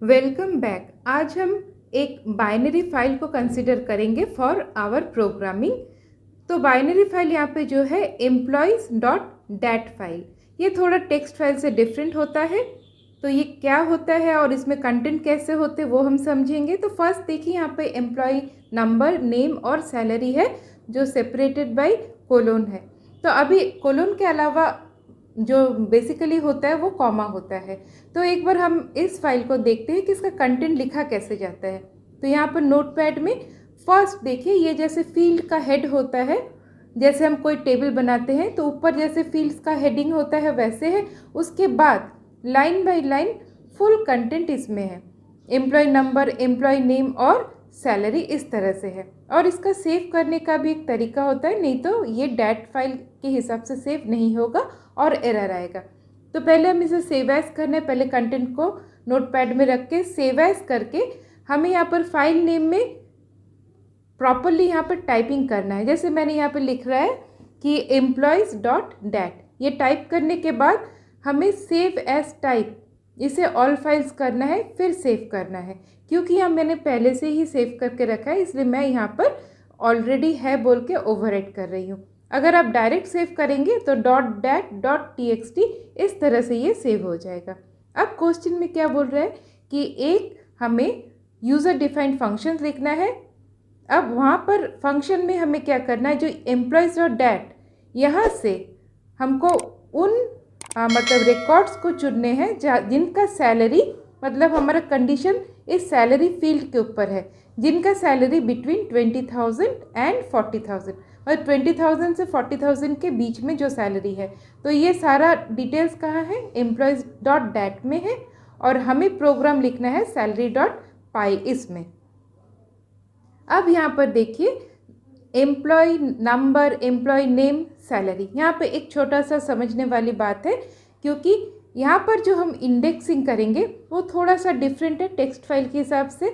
Welcome back. आज हम एक बाइनरी फाइल को कंसिडर करेंगे फॉर आवर प्रोग्रामिंग। तो बाइनरी फाइल यहाँ पे जो है एम्प्लॉयज़ डॉट डैट फाइल, ये थोड़ा टेक्स्ट फाइल से डिफरेंट होता है। तो ये क्या होता है और इसमें कंटेंट कैसे होते हैं वो हम समझेंगे। तो फर्स्ट देखिए, यहाँ पे एम्प्लॉय नंबर, नेम और सैलरी है जो सेपरेटेड बाय कोलोन है। तो अभी कोलोन के अलावा जो बेसिकली होता है वो कॉमा होता है। तो एक बार हम इस फाइल को देखते हैं कि इसका कंटेंट लिखा कैसे जाता है। तो यहाँ पर नोटपैड में फर्स्ट देखिए, ये जैसे फील्ड का हेड होता है, जैसे हम कोई टेबल बनाते हैं तो ऊपर जैसे फील्ड्स का हेडिंग होता है वैसे है। उसके बाद line by line full content इसमें है, एम्प्लॉय नंबर, एम्प्लॉय नेम और सैलरी इस तरह से है। और इसका सेव करने का भी एक तरीका होता है, नहीं तो ये डैट फाइल के हिसाब से सेव नहीं होगा और एरर आएगा। तो पहले हम इसे सेव एज करना है। पहले कंटेंट को नोटपैड में रख के सेव एज करके हमें यहाँ पर फाइल नेम में प्रॉपरली यहाँ पर टाइपिंग करना है। जैसे मैंने यहाँ पर लिख रहा है कि एम्प्लॉयज़ डॉट डैट, ये टाइप करने के बाद हमें सेव एज टाइप इसे ऑल फाइल्स करना है, फिर सेव करना है। क्योंकि यहाँ मैंने पहले से ही सेव करके रखा है इसलिए मैं यहाँ पर ऑलरेडी है बोल के ओवरराइट कर रही हूँ। अगर आप डायरेक्ट सेव करेंगे तो डॉट डैट डॉट टी इस तरह से ये सेव हो जाएगा। अब क्वेश्चन में क्या बोल रहा है कि एक हमें यूज़र डिफाइंड फंक्शन लिखना है। अब वहाँ पर फंक्शन में हमें क्या करना है, जो एम्प्लॉयज़ डॉट डैट, यहाँ से हमको उन मतलब रिकॉर्ड्स को चुनने हैं जिनका सैलरी, मतलब हमारा कंडीशन इस सैलरी फील्ड के ऊपर है, जिनका सैलरी बिटवीन 20,000 एंड 40,000 और 20,000 से 40,000 के बीच में जो सैलरी है। तो ये सारा डिटेल्स कहाँ है, एम्प्लॉयज़ डॉट डैट में है। और हमें प्रोग्राम लिखना है सैलरी डॉट पाई इसमें। अब यहाँ पर देखिए employee number, employee name, salary. यहाँ पे एक छोटा सा समझने वाली बात है, क्योंकि यहाँ पर जो हम इंडेक्सिंग करेंगे वो थोड़ा सा डिफरेंट है टेक्स्ट फाइल के हिसाब से।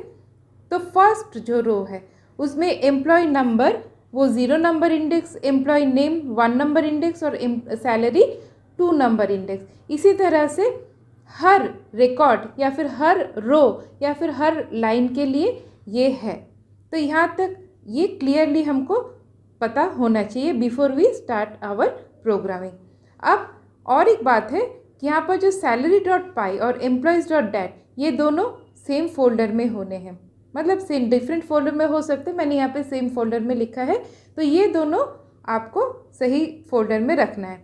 तो फर्स्ट जो रो है उसमें एम्प्लॉय नंबर वो 0 number index, employee name 1 number index और सैलरी 2 नंबर इंडेक्स। इसी तरह से हर रिकॉर्ड या फिर हर रो या फिर हर लाइन के लिए ये है। तो यहाँ तक ये क्लियरली हमको पता होना चाहिए before we start our programming. अब और एक बात है कि यहाँ पर जो सैलरी डॉट पाई और एम्प्लॉयज़ डॉट डैट, ये दोनों सेम फोल्डर में होने हैं, मतलब सेम डिफरेंट फोल्डर में हो सकते हैं। मैंने यहाँ पे सेम फोल्डर में लिखा है, तो ये दोनों आपको सही फोल्डर में रखना है।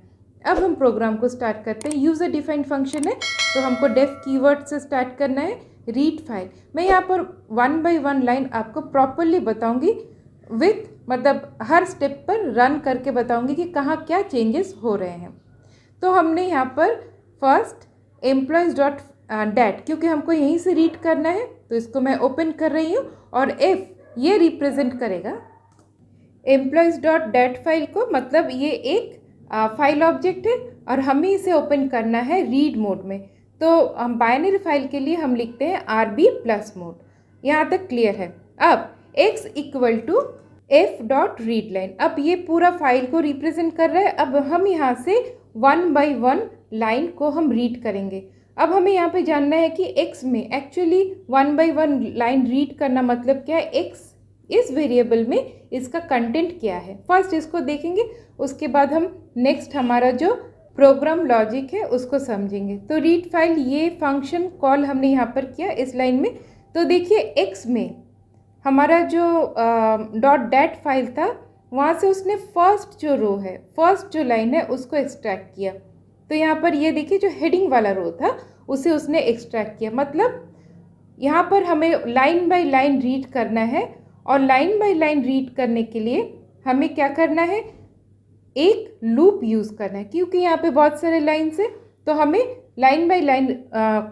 अब हम प्रोग्राम को स्टार्ट करते हैं। यूज़र डिफाइंड फंक्शन है तो हमको डेफ कीवर्ड से स्टार्ट करना है। रीड फाइल, मैं यहाँ पर 1 बाय 1 लाइन आपको प्रॉपरली बताऊँगी विथ, मतलब हर स्टेप पर रन करके बताऊँगी कि कहाँ क्या चेंजेस हो रहे हैं। तो हमने यहाँ पर फर्स्ट एम्प्लॉयज़ डॉट डैट, क्योंकि हमको यहीं से रीड करना है तो इसको मैं ओपन कर रही हूँ। और एफ ये रिप्रेजेंट करेगा एम्प्लॉयज़ डॉट डैट फाइल को, मतलब ये एक फाइल ऑब्जेक्ट है और हमें इसे ओपन करना है रीड मोड में। तो हम बाइनरी फाइल के लिए हम लिखते हैं RB प्लस मोड। यहाँ तक क्लियर है। अब x equal to f dot read line, अब ये पूरा फाइल को रिप्रेजेंट कर रहा है। अब हम यहाँ से 1 बाय 1 लाइन को हम रीड करेंगे। अब हमें यहाँ पे जानना है कि x में एक्चुअली 1 बाय 1 लाइन रीड करना मतलब क्या है, x इस वेरिएबल में इसका कंटेंट क्या है। फर्स्ट इसको देखेंगे, उसके बाद हम नेक्स्ट हमारा जो प्रोग्राम लॉजिक है उसको समझेंगे। तो रीड फाइल, ये फंक्शन कॉल हमने यहाँ पर किया इस लाइन में। तो देखिए x में हमारा जो डॉट डैट फाइल था, वहाँ से उसने फर्स्ट जो रो है, फर्स्ट जो लाइन है उसको एक्सट्रैक्ट किया। तो यहाँ पर ये देखिए जो हेडिंग वाला रो था उसे उसने एक्सट्रैक्ट किया। मतलब यहाँ पर हमें लाइन बाय लाइन रीड करना है, और लाइन बाय लाइन रीड करने के लिए हमें क्या करना है, एक लूप यूज़ करना है। क्योंकि यहाँ पे बहुत सारे लाइन्स है तो हमें लाइन बाय लाइन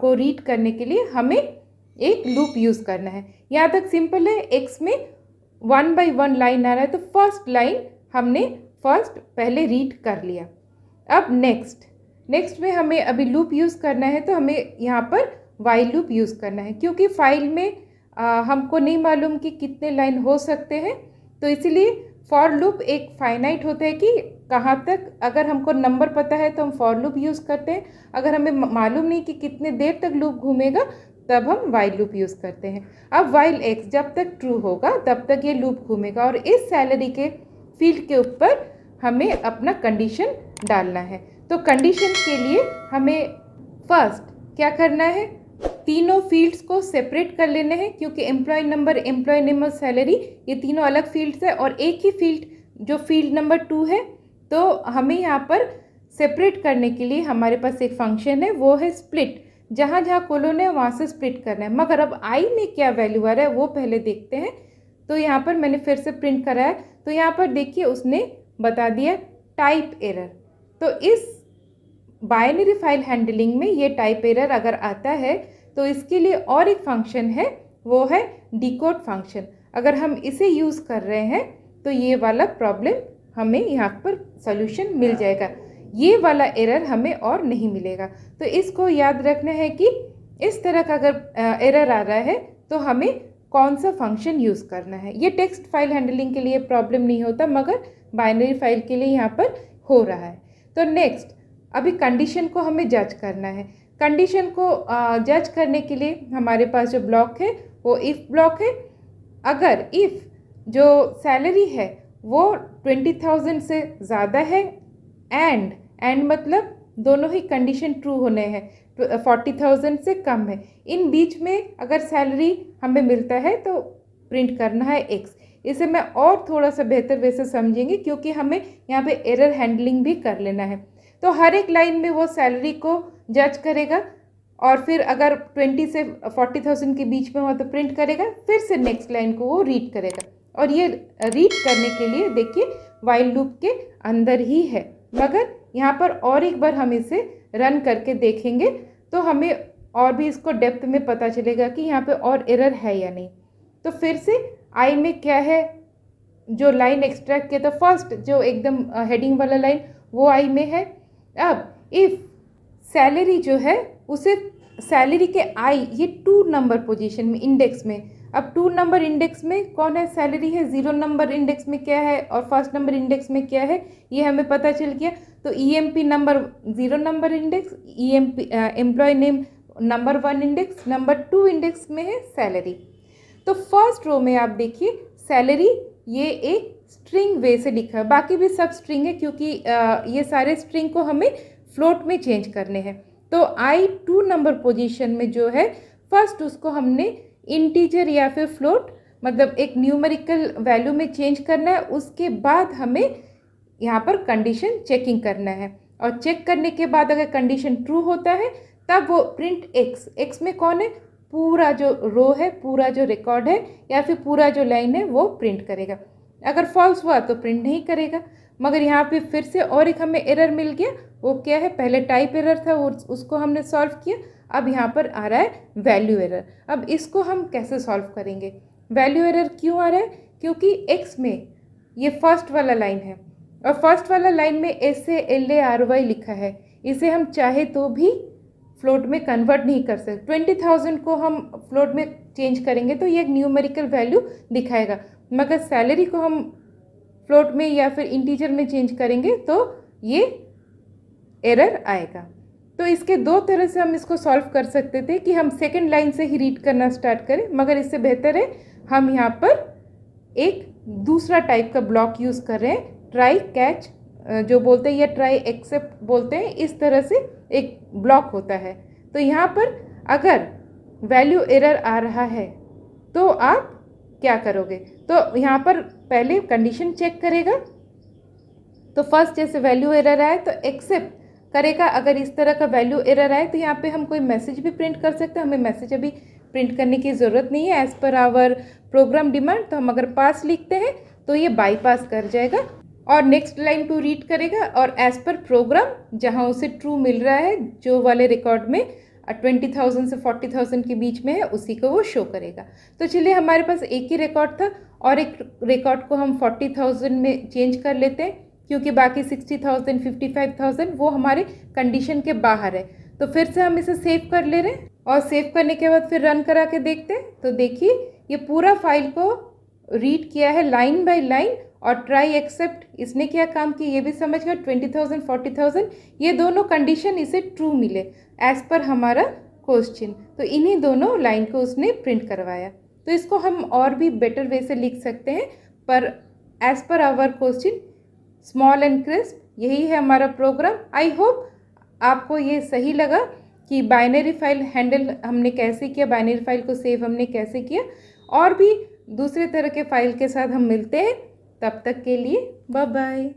को रीड करने के लिए हमें एक लूप यूज़ करना है। यहाँ तक सिंपल है। x में 1 बाय 1 लाइन आ रहा है तो फर्स्ट लाइन हमने फर्स्ट पहले रीड कर लिया। अब नेक्स्ट में हमें अभी लूप यूज़ करना है, तो हमें यहाँ पर वाइल लूप यूज़ करना है। क्योंकि फाइल में हमको नहीं मालूम कि कितने लाइन हो सकते हैं, तो इसीलिए फॉर लूप एक फाइनाइट होता है कि कहाँ तक, अगर हमको नंबर पता है तो हम फॉर लूप यूज़ करते हैं, अगर हमें मालूम नहीं कि कितने देर तक लूप घूमेगा तब हम वाइल लूप यूज़ करते हैं। अब वाइल एक्स जब तक ट्रू होगा तब तक ये लूप घूमेगा और इस सैलरी के फील्ड के ऊपर हमें अपना कंडीशन डालना है। तो कंडीशन के लिए हमें फर्स्ट क्या करना है, तीनों फील्ड्स को सेपरेट कर लेने हैं, क्योंकि एम्प्लॉय नंबर, एम्प्लॉय नेम और सैलरी ये तीनों अलग फील्ड्स है और एक ही फील्ड जो फील्ड नंबर 2 है। तो हमें यहाँ पर सेपरेट करने के लिए हमारे पास एक फंक्शन है, वो है स्प्लिट। जहाँ जहाँ कोलोन है वहाँ से स्प्लिट करना है। मगर अब आई में क्या वैल्यू आ रहा है वो पहले देखते हैं। तो यहाँ पर मैंने फिर से प्रिंट करा है, तो यहाँ पर देखिए उसने बता दिया टाइप एरर। तो इस बाइनरी फाइल हैंडलिंग में ये टाइप एरर अगर आता है तो इसके लिए और एक फंक्शन है, वो है डिकोड फंक्शन। अगर हम इसे यूज़ कर रहे हैं तो ये वाला प्रॉब्लम हमें यहाँ पर सॉल्यूशन मिल जाएगा, ये वाला एरर हमें और नहीं मिलेगा। तो इसको याद रखना है कि इस तरह का अगर एरर आ रहा है तो हमें कौन सा फंक्शन यूज़ करना है। ये टेक्स्ट फाइल हैंडलिंग के लिए प्रॉब्लम नहीं होता, मगर बाइनरी फाइल के लिए यहाँ पर हो रहा है। तो नेक्स्ट अभी कंडीशन को हमें जज करना है। कंडीशन को जज करने के लिए हमारे पास जो ब्लॉक है वो इफ़ ब्लॉक है। अगर इफ़ जो सैलरी है वो 20,000 से ज़्यादा है एंड मतलब दोनों ही कंडीशन ट्रू होने हैं, 40,000 से कम है, इन बीच में अगर सैलरी हमें मिलता है तो प्रिंट करना है एक्स। इसे मैं और थोड़ा सा बेहतर वे से समझेंगे, क्योंकि हमें यहाँ पे एरर हैंडलिंग भी कर लेना है। तो हर एक लाइन में वो सैलरी को जज करेगा और फिर अगर 20 से 40,000 के बीच में हुआ तो प्रिंट करेगा, फिर से नेक्स्ट लाइन को वो रीड करेगा। और ये रीड करने के लिए देखिए वाइल लूप के अंदर ही है, मगर यहाँ पर और एक बार हम इसे रन करके देखेंगे तो हमें और भी इसको डेप्थ में पता चलेगा कि यहाँ पे और एरर है या नहीं। तो फिर से आई में क्या है, जो लाइन एक्सट्रैक्ट किया था फर्स्ट जो एकदम हेडिंग वाला लाइन वो आई में है। अब इफ़ सैलरी जो है उसे सैलरी के आई ये 2 नंबर पोजीशन में इंडेक्स में, अब 2 नंबर इंडेक्स में कौन है, सैलरी है। 0 नंबर इंडेक्स में क्या है और फर्स्ट नंबर इंडेक्स में क्या है ये हमें पता चल गया। तो EMP number 0 number index, EMP employee name number 1 index, number 2 index में है सैलरी। तो फर्स्ट रो में आप देखिए सैलरी ये एक स्ट्रिंग वे से लिखा है, बाकी भी सब स्ट्रिंग है क्योंकि ये सारे स्ट्रिंग को हमें फ्लोट में चेंज करने हैं। तो आई 2 नंबर पोजीशन में जो है फर्स्ट उसको हमने इंटीजर या फिर फ्लोट मतलब एक न्यूमेरिकल वैल्यू में चेंज करना है। उसके बाद हमें यहाँ पर कंडीशन चेकिंग करना है और चेक करने के बाद अगर कंडीशन ट्रू होता है तब वो प्रिंट एक्स, एक्स में कौन है, पूरा जो रो है, पूरा जो रिकॉर्ड है या फिर पूरा जो लाइन है वो प्रिंट करेगा। अगर फॉल्स हुआ तो प्रिंट नहीं करेगा। मगर यहाँ पे फिर से और एक हमें एरर मिल गया, वो क्या है, पहले टाइप एरर था वो उसको हमने सॉल्व किया, अब यहाँ पर आ रहा है वैल्यू एरर। अब इसको हम कैसे सॉल्व करेंगे, वैल्यू एरर क्यों आ रहा है, क्योंकि एक्स में ये फर्स्ट वाला लाइन है और फर्स्ट वाला लाइन में SALARY लिखा है, इसे हम चाहे तो भी फ्लोट में कन्वर्ट नहीं कर सकते। 20,000 को हम फ्लोट में चेंज करेंगे तो ये एक न्यूमेरिकल वैल्यू दिखाएगा, मगर सैलरी को हम फ्लोट में या फिर इंटीजर में चेंज करेंगे तो ये एरर आएगा। तो इसके 2 तरह से हम इसको सॉल्व कर सकते थे कि हम सेकंड लाइन से ही रीड करना स्टार्ट करें, मगर इससे बेहतर है हम यहाँ पर एक दूसरा टाइप का ब्लॉक यूज़ कर रहे हैं, ट्राई कैच जो बोलते हैं या ट्राई एक्सेप्ट बोलते हैं, इस तरह से एक ब्लॉक होता है। तो यहाँ पर अगर वैल्यू एरर आ रहा है तो आप क्या करोगे, तो यहाँ पर पहले कंडीशन चेक करेगा। तो फर्स्ट जैसे वैल्यू एरर आए तो एक्सेप्ट करेगा, अगर इस तरह का वैल्यू एरर आए तो यहाँ पे हम कोई मैसेज भी प्रिंट कर सकते हैं, हमें मैसेज अभी प्रिंट करने की ज़रूरत नहीं है as per hour programme demand. तो हम अगर पास लिखते हैं तो ये बाईपास कर जाएगा और नेक्स्ट लाइन टू रीड करेगा और एज़ पर प्रोग्राम जहाँ उसे ट्रू मिल रहा है जो वाले रिकॉर्ड में 20,000 से 40,000 के बीच में है उसी को वो शो करेगा। तो चलिए हमारे पास एक ही रिकॉर्ड था और एक रिकॉर्ड को हम 40,000 में चेंज कर लेते हैं क्योंकि बाकी 60,000 55,000 वो हमारे कंडीशन के बाहर है। तो फिर से हम इसे सेव कर ले रहे हैं और सेव करने के बाद फिर रन करा के देखते हैं। तो देखिए ये पूरा फाइल को रीड किया है लाइन बाय लाइन और ट्राई एक्सेप्ट इसने क्या काम किया ये भी समझ गया। 20,000 40,000 ये दोनों कंडीशन इसे ट्रू मिले एज पर हमारा क्वेश्चन, तो इन्हीं दोनों लाइन को उसने प्रिंट करवाया। तो इसको हम और भी बेटर वे से लिख सकते हैं, पर as per our question small and crisp यही है हमारा प्रोग्राम। आई होप आपको ये सही लगा कि बाइनरी फाइल हैंडल हमने कैसे किया, बाइनरी फाइल को सेव हमने कैसे किया। और भी दूसरे तरह के फाइल के साथ हम मिलते हैं, तब तक के लिए बाय बाय।